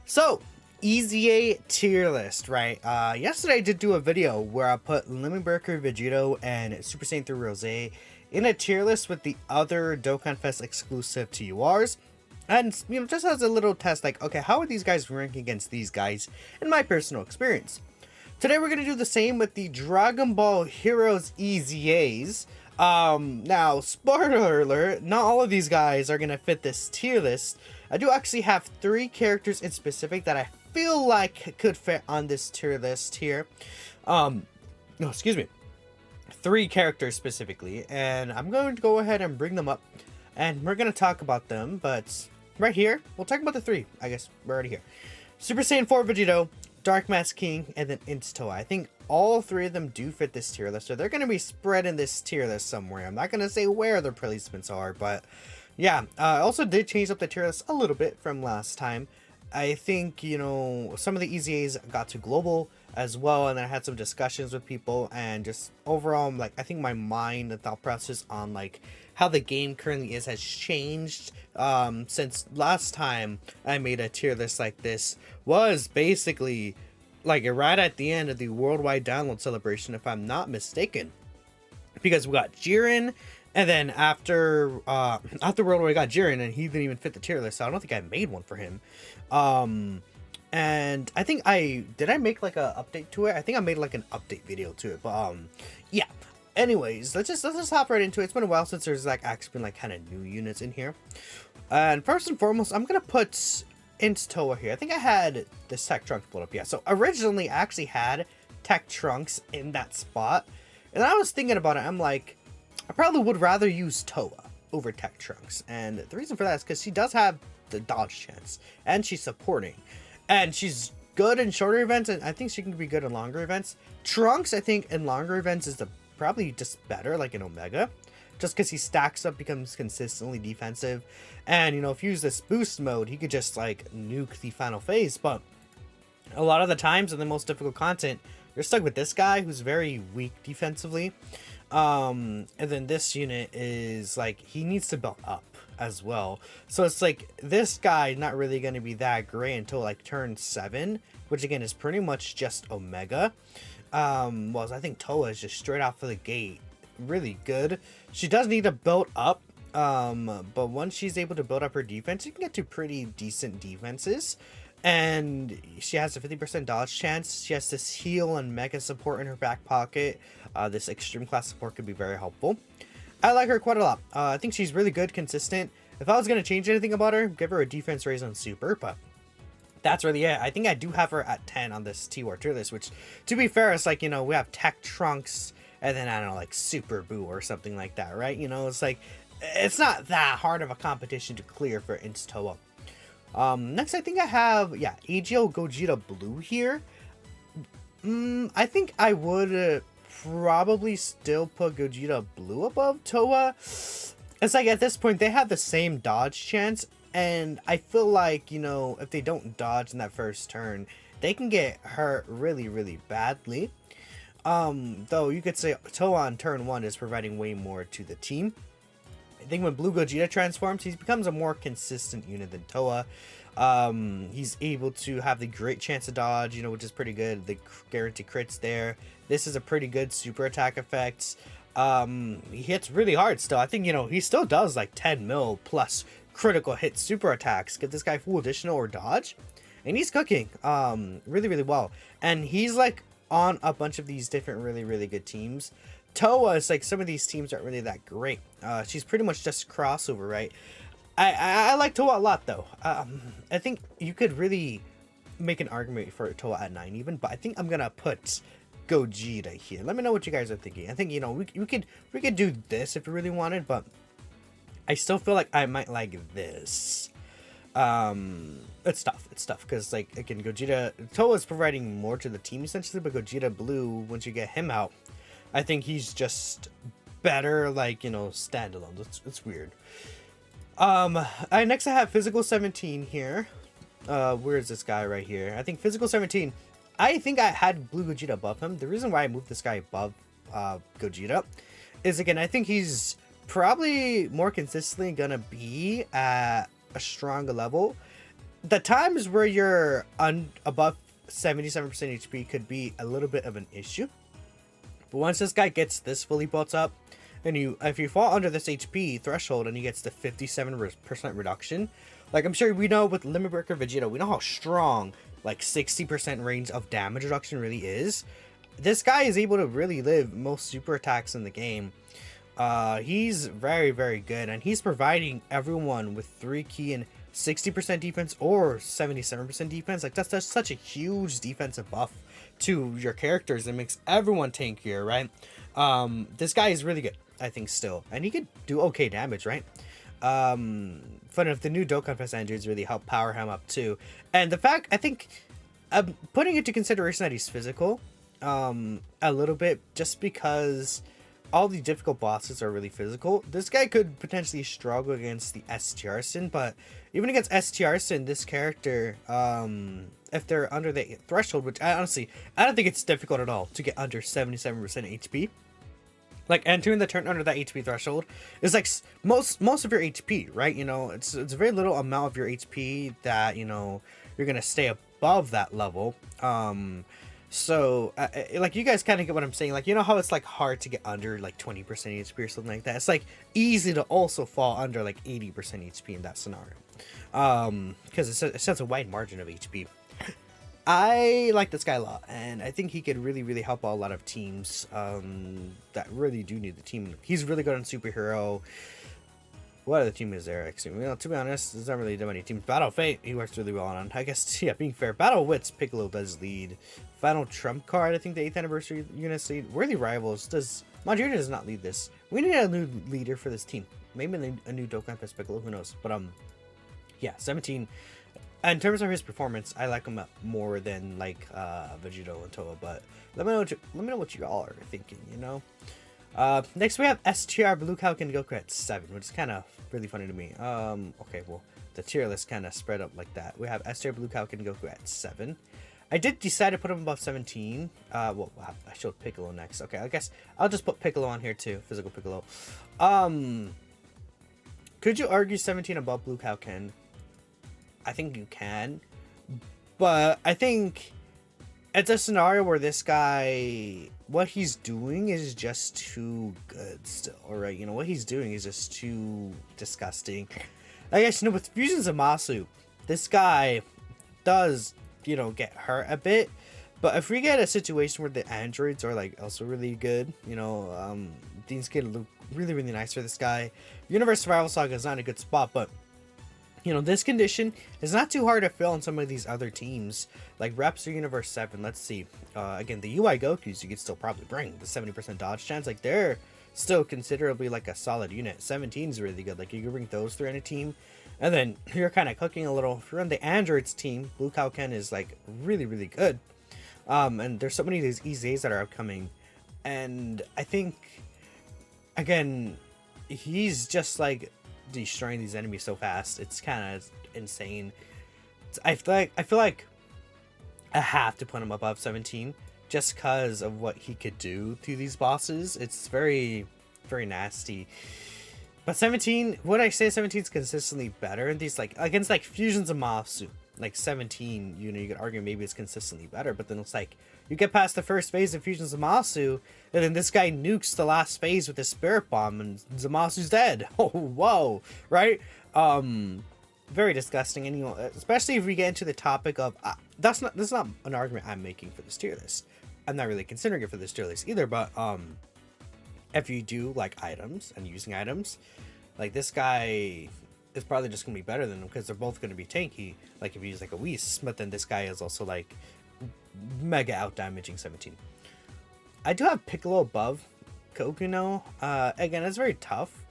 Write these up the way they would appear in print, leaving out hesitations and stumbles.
So, EZA tier list, right? Yesterday I did do a video where I put Lemon Burger, Vegito, and Super Saiyan 3 Rose in a tier list with the other Dokkan Fest exclusive TURs. And, just as a little test, like, okay, how are these guys ranking against these guys in my personal experience? Today we're going to do the same with the Dragon Ball Heroes EZAs. Now, spoiler alert, not all of these guys are going to fit this tier list. I do actually have 3 characters in specific that I feel like could fit on this tier list here. No, excuse me. 3 characters specifically, and I'm going to go ahead and bring them up, and we're going to talk about them, but right here, we'll talk about the 3. I guess we're already here. Super Saiyan 4 Vegito, Dark Mask King, and then Toa. I think all 3 of them do fit this tier list, so they're going to be spread in this tier list somewhere. I'm not going to say where their placements are, but yeah, I also did change up the tier list a little bit from last time. I think, some of the EZAs got to global as well, and I had some discussions with people, and just overall, I think my mind and thought process on, how the game currently has changed since last time I made a tier list like this was basically, right at the end of the worldwide download celebration, if I'm not mistaken. Because we got Jiren, and then after Worldwide we got Jiren, and he didn't even fit the tier list, so I don't think I made one for him. And I think did I make an update to it? I think I made an update video to it, but yeah. Anyways, let's just hop right into it. It's been a while since there's actually been kind of new units in here. And first and foremost, I'm gonna put Toa here. I think I had this Tech Trunks pulled up. Yeah, so originally I actually had Tech Trunks in that spot, and I was thinking about it. I'm like, I probably would rather use Toa over Tech Trunks, and the reason for that is because she does have the dodge chance, and she's supporting, and she's good in shorter events, and I think she can be good in longer events. Trunks, I think, in longer events is probably just better, in Omega, just because he stacks up, becomes consistently defensive, and if you use this boost mode, he could just nuke the final phase. But a lot of the times in the most difficult content, you're stuck with this guy who's very weak defensively. And then this unit is he needs to build up as well, so it's this guy not really going to be that great until turn 7, which again is pretty much just Omega. Well, I think Toa is just straight off of the gate really good. She does need to build up, but once she's able to build up her defense, she can get to pretty decent defenses. And she has a 50% dodge chance. She has this heal and mega support in her back pocket. This extreme class support could be very helpful. I like her quite a lot. I think she's really good, consistent. If I was going to change anything about her, give her a defense raise on super, but that's really it. I think I do have her at 10 on this T-War tier list, which, to be fair, it's we have Tech Trunks, and then, I don't know, Super Boo or something like that, right? It's it's not that hard of a competition to clear for Toa. Next, I think I have, yeah, AGL Gogeta Blue here. I think I would probably still put Gogeta Blue above Toa. It's at this point, they have the same dodge chance, and I feel if they don't dodge in that first turn, they can get hurt really, really badly. Though you could say Toa on turn 1 is providing way more to the team. I think when Blue Gogeta transforms, he becomes a more consistent unit than Toa. He's able to have the great chance to dodge, which is pretty good. The guaranteed crits there. This is a pretty good super attack effect. He hits really hard still. I think, he still does 10 mil plus critical hit super attacks. Get this guy full additional or dodge. And he's cooking really, really well. And he's on a bunch of these different really, really good teams. Toa is some of these teams aren't really that great. She's pretty much just crossover, right? I like Toa a lot though. I think you could really make an argument for Toa at 9 even, but I think I'm gonna put Gogeta here. Let me know what you guys are thinking. I think we could do this if we really wanted, but I still feel like I might like this. It's tough because again, Toa is providing more to the team essentially, but Gogeta Blue, once you get him out, I think he's just better standalone. It's weird. Next I have Physical 17 here. Where is this guy right here? I think Physical 17, I think I had Blue Gogeta above him. The reason why I moved this guy above Gogeta is, again, I think he's probably more consistently gonna be at a stronger level. the times where you're above 77% HP could be a little bit of an issue. But once this guy gets this fully built up, and if you fall under this HP threshold and he gets the 57% reduction, like I'm sure we know with Limit Breaker Vegito, we know how strong like 60% range of damage reduction really is. This guy is able to really live most super attacks in the game. He's very, very good, and he's providing everyone with 3 key and 60% defense or 77% defense. Like that's such a huge defensive buff to your characters. It makes everyone tankier, right? This guy is really good, I think, still, and he could do okay damage, right? Fun enough, the new Dokkan Fest androids really help power him up too, and the fact, I think, putting into consideration that he's physical, a little bit, just because all the difficult bosses are really physical. This guy could potentially struggle against the STR Sin, but even against STR Sin, this character, if they're under the threshold, which I don't think it's difficult at all to get under 77% HP. Like entering the turn under that HP threshold is like most of your HP, right? You know, it's a very little amount of your HP that, you know, you're gonna stay above that level. So, like, you guys kind of get what I'm saying. Like, you know how it's, like, hard to get under, like, 20% HP or something like that? It's, like, easy to also fall under, like, 80% HP in that scenario. Because it sets a wide margin of HP. I like this guy a lot, and I think he could really, really help out a lot of teams that really do need the team. He's really good on Superhero. What other team is there, actually? Well, to be honest, there's not really that many teams. Battle Fate, he works really well on. I guess, yeah, being fair. Battle Wits, Piccolo does lead. Final Trump Card, I think the 8th anniversary units lead. Worthy Rivals, Majority does not lead this. We need a new leader for this team. Maybe a new Dokkan Fest Piccolo, who knows? But, yeah, 17. In terms of his performance, I like him more than, like, Vegito and Toa, but let me know what you all are thinking, you know? Next we have STR Blue Cow and Goku at 7, which is kind of really funny to me. Okay, well, the tier list kind of spread up like that. We have STR Blue Cow and Goku at 7. I did decide to put him above 17. Well, I showed Piccolo next. Okay, I guess I'll just put Piccolo on here too. Physical Piccolo. Could you argue 17 above Blue Cow Ken? I think you can. But I think it's a scenario where this guy, what he's doing is just too good still, alright? You know, what he's doing is just too disgusting. I guess, you know, with Fusions of Masu, this guy does, you know, get hurt a bit. But if we get a situation where the androids are, like, also really good, you know, things can look really, really nice for this guy. Universe Survival Saga is not in a good spot, but you know, this condition is not too hard to fill on some of these other teams, like Raptor Universe 7. Let's see. Again, the UI Gokus you could still probably bring. The 70% dodge chance, like, they're still considerably, like, a solid unit. 17 is really good. Like, you can bring those three on a team. And then you're kind of cooking a little. If you're on the Androids team, Blue Cow Ken is, like, really, really good. And there's so many of these EZAs that are upcoming. And I think, again, he's just, like, destroying these enemies so fast. It's kind of insane. I feel like I have to put him above 17 just because of what he could do to these bosses. It's very, very nasty. But 17, would I say 17 is consistently better in these, like, against, like, Fusions of Masu? Like, 17, you know, you could argue maybe it's consistently better, but then it's like, you get past the first phase of Fusions of Zamasu, and then this guy nukes the last phase with his Spirit Bomb, and Zamasu's dead. Oh, whoa, right? Very disgusting, and, you know, especially if we get into the topic of, this is not an argument I'm making for this tier list. I'm not really considering it for this tier list either, but, if you do like items and using items, like, this guy is probably just gonna be better than him because they're both gonna be tanky. Like, if you use like a Whis, but then this guy is also like mega out damaging 17. I do have Piccolo above Kokuno. Again, it's very tough,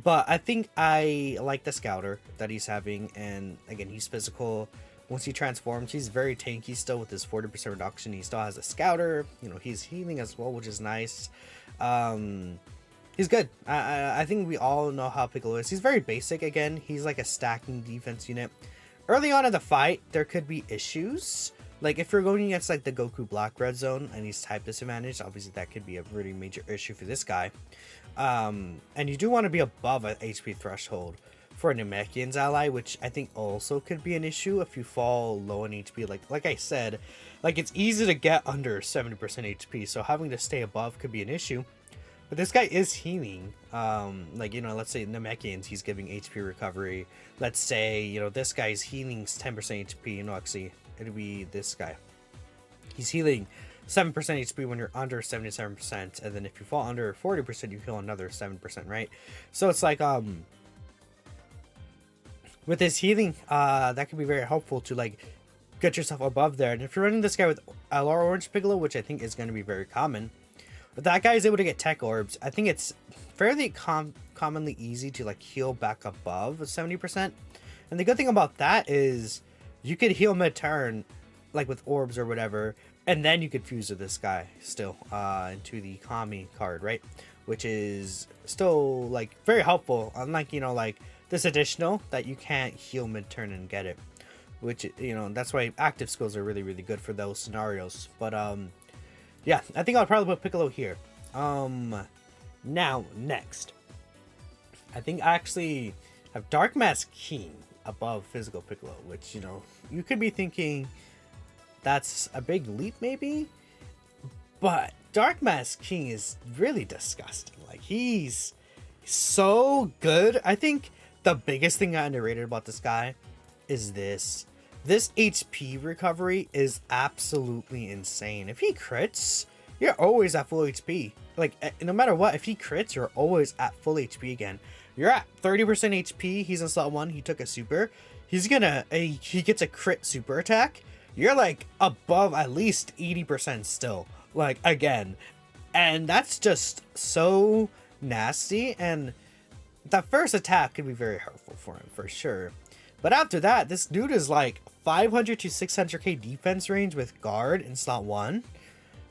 but I think I like the Scouter that he's having, and again, he's physical. Once he transforms, he's very tanky still with his 40% reduction. He still has a Scouter. You know, he's healing as well, which is nice. He's good. I think we all know how Piccolo is. He's very basic again. He's like a stacking defense unit. Early on in the fight, there could be issues. Like, if you're going against like the Goku Black Red Zone and he's type disadvantaged, obviously that could be a really major issue for this guy. And you do want to be above an HP threshold for Namekian's ally, which I think also could be an issue if you fall low in HP. Like I said, like it's easy to get under 70% HP, so having to stay above could be an issue. But this guy is healing. Like, you know, let's say Namekian's, he's giving HP recovery. Let's say, you know, this guy's healing 10% HP. You know, actually, it'll be this guy. He's healing 7% HP when you're under 77%. And then if you fall under 40%, you heal another 7%, right? So it's like, with this healing, that can be very helpful to, like, get yourself above there. And if you're running this guy with LR Orange Piccolo, which I think is going to be very common, but that guy is able to get tech orbs. I think it's fairly commonly easy to, like, heal back above 70%. And the good thing about that is you could heal mid-turn, like with orbs or whatever, and then you could fuse with this guy still into the Kami card, right? Which is still, like, very helpful, unlike, you know, like this additional that you can't heal mid-turn and get it. Which, you know, that's why active skills are really, really good for those scenarios. But, yeah, I think I'll probably put Piccolo here. Now, next. I think I actually have Dark Mask King above Physical Piccolo, which, you know, you could be thinking that's a big leap, maybe? But Dark Mask King is really disgusting. Like, he's so good. I think the biggest thing I underrated about this guy is this. This HP recovery is absolutely insane. If he crits, you're always at full HP. Like, no matter what, if he crits, you're always at full HP again. You're at 30% HP. He's in slot 1. He took a super. He gets a crit super attack. You're, like, above at least 80% still. Like, again. And that's just so nasty. And that first attack could be very helpful for him, for sure. But after that, this dude is like 500 to 600k defense range with guard in slot 1.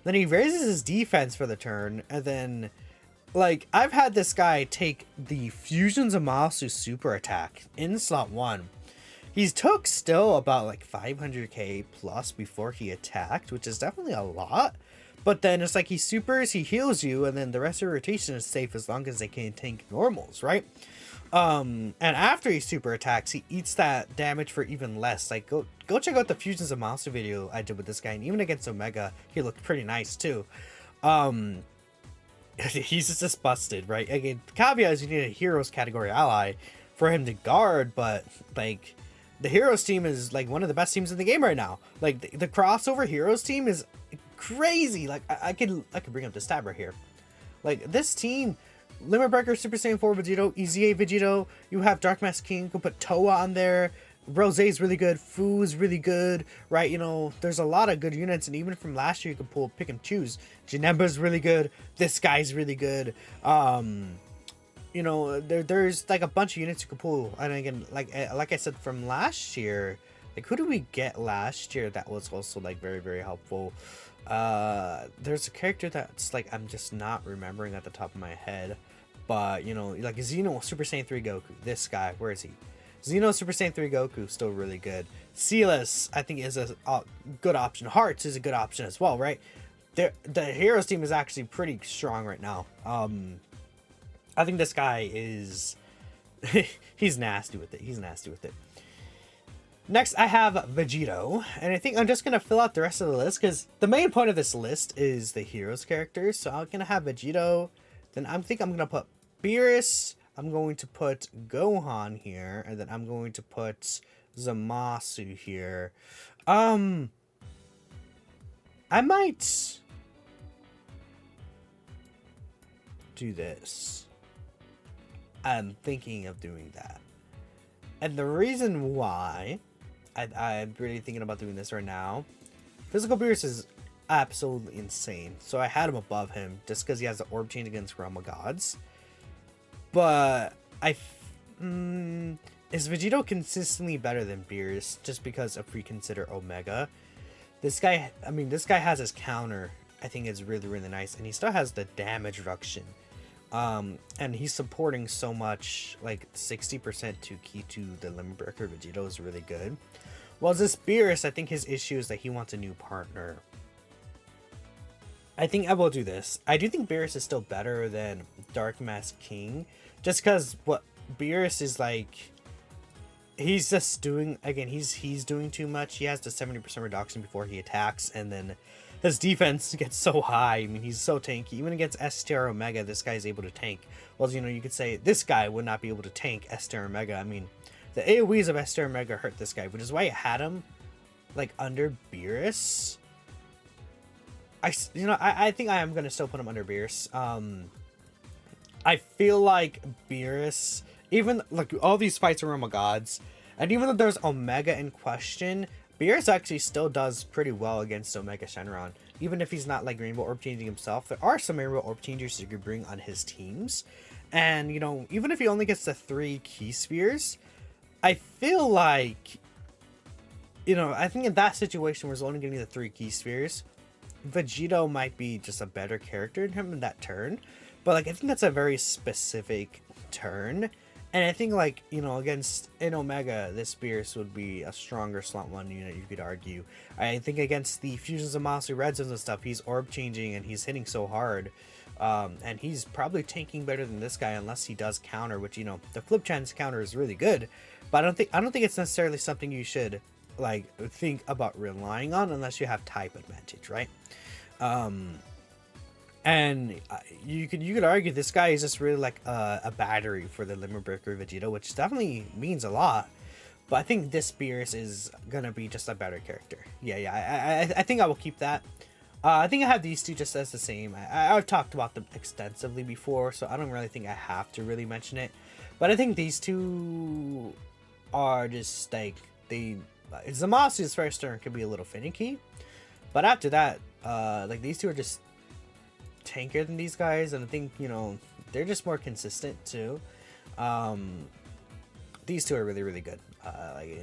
Then he raises his defense for the turn. And then, like, I've had this guy take the Fusion Zamasu super attack in slot 1. He's took still about like 500k plus before he attacked, which is definitely a lot. But then it's like he supers, he heals you, and then the rest of your rotation is safe as long as they can tank normals, right? And after he super attacks, he eats that damage for even less. Like, go check out the Fusions of Monster video I did with this guy, and even against Omega, he looked pretty nice too. He's just busted, right? Again, the caveat is you need a Heroes category ally for him to guard, but like the Heroes team is like one of the best teams in the game right now. Like the crossover Heroes team is crazy. Like I could bring up the stat right here. Like this team. Limit Breaker, Super Saiyan 4 Vegito, EZA Vegito, you have Dark Mask King, you can put Toa on there, Rose is really good, Fu is really good, right? You know, there's a lot of good units, and even from last year, you can pick and choose. Janemba's really good, this guy's really good, you know, there's like a bunch of units you can pull, and again, like I said, from last year, like who did we get last year that was also like very, very helpful? There's a character that's like I'm just not remembering at the top of my head, but you know, like Xeno Super Saiyan 3 Goku, this guy, where is he? Xeno Super Saiyan 3 Goku, still really good. Silas, I think, is a good option. Hearts is a good option as well, right? The Heroes team is actually pretty strong right now. I think this guy is he's nasty with it. He's nasty with it. Next, I have Vegito, and I think I'm just going to fill out the rest of the list, because the main point of this list is the Heroes characters, so I'm going to have Vegito, then I think I'm going to put Beerus, I'm going to put Gohan here, and then I'm going to put Zamasu here. I might do this. I'm thinking of doing that. And the reason why I'm really thinking about doing this right now, Physical Beerus is absolutely insane. So I had him above him just because he has the Orb Chain against Realm of Gods. But is Vegito consistently better than Beerus just because if we consider Omega? This guy has his counter. I think it's really, really nice. And he still has the damage reduction. And he's supporting so much, like 60% to key to the Limit Breaker. Vegito is really good. While this Beerus, I think his issue is that he wants a new partner. I think I will do this. I do think Beerus is still better than Dark Mask King, just because what Beerus is like, he's just doing, again, he's doing too much. He has the 70% reduction before he attacks, and then his defense gets so high. I mean, he's so tanky. Even against STR Omega, this guy's able to tank. Well, you know, you could say this guy would not be able to tank STR Omega. I mean, the AoEs of STR Omega hurt this guy, which is why I had him like under Beerus. I think I am gonna still put him under Beerus. I feel like Beerus, even like all these fights are Realm of Gods, and even though there's Omega in question, Beerus actually still does pretty well against Omega Shenron. Even if he's not like Rainbow Orb changing himself, there are some Rainbow Orb changers you could bring on his teams. And you know, even if he only gets the 3 key spheres, I feel like, you know, I think in that situation where he's only getting the 3 key spheres, Vegito might be just a better character than him in that turn. But like, I think that's a very specific turn. And I think, like, you know, against in Omega, this Beerus would be a stronger slot 1 unit, you could argue. I think against the fusions of monster red zones and stuff, he's orb changing and he's hitting so hard. And he's probably tanking better than this guy unless he does counter, which, you know, the flip chance counter is really good. But I don't think it's necessarily something you should like think about relying on unless you have type advantage, right? And you could argue this guy is just really like a battery for the Limit Breaker Vegito, which definitely means a lot. But I think this Beerus is gonna be just a better character. Yeah, I think I will keep that. I think I have these two just as the same. I've talked about them extensively before, so I don't really think I have to really mention it. But I think these two are just like, Zamasu's first turn could be a little finicky, but after that, like, these two are just tankier than these guys, and I think, you know, they're just more consistent too. These two are really, really good. Like, you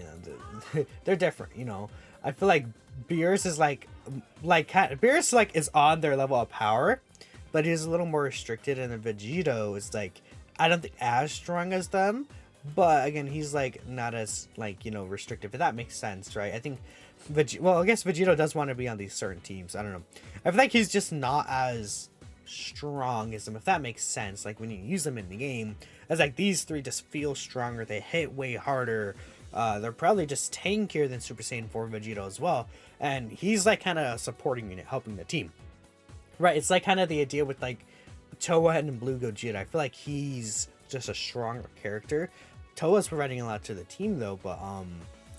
know, they're different, you know. I feel like Beerus is Beerus like is on their level of power, but he's a little more restricted, and then Vegito is like, I don't think as strong as them, but again, he's like not as, like, you know, restrictive, if that makes sense, right? I think well, I guess Vegito does want to be on these certain teams. I don't know. I feel like he's just not as strong as them, if that makes sense. Like, when you use them in the game, it's like these three just feel stronger. They hit way harder. They're probably just tankier than Super Saiyan 4 Vegito as well. And he's like kind of supporting unit, helping the team. Right, it's like kind of the idea with like Toa and Blue Gogeta. I feel like he's just a stronger character. Toa's providing a lot to the team though, but I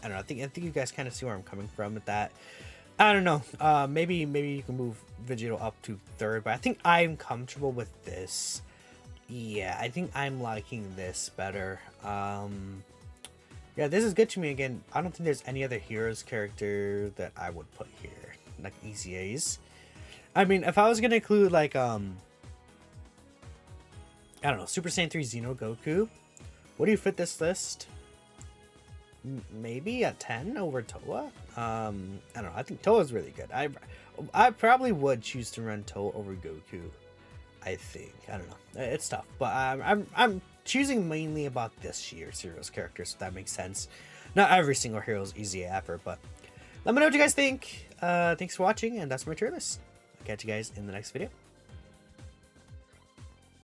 don't know. I think you guys kind of see where I'm coming from with that. I don't know. Maybe you can move Vegito up to 3rd, but I think I'm comfortable with this. Yeah, I think I'm liking this better. Yeah, this is good to me. Again, I don't think there's any other Heroes character that I would put here, like easy A's. I mean, if I was gonna include like I don't know, Super Saiyan 3 Xeno Goku, what do you fit this list? Maybe a 10 over Toa. I don't know. I think Toa's really good. I probably would choose to run Toa over Goku. I think. I don't know. It's tough, but I'm choosing mainly about this year's Heroes characters, if that makes sense. Not every single hero is easy ever, but let me know what you guys think. Thanks for watching, and that's my tier list. I'll catch you guys in the next video.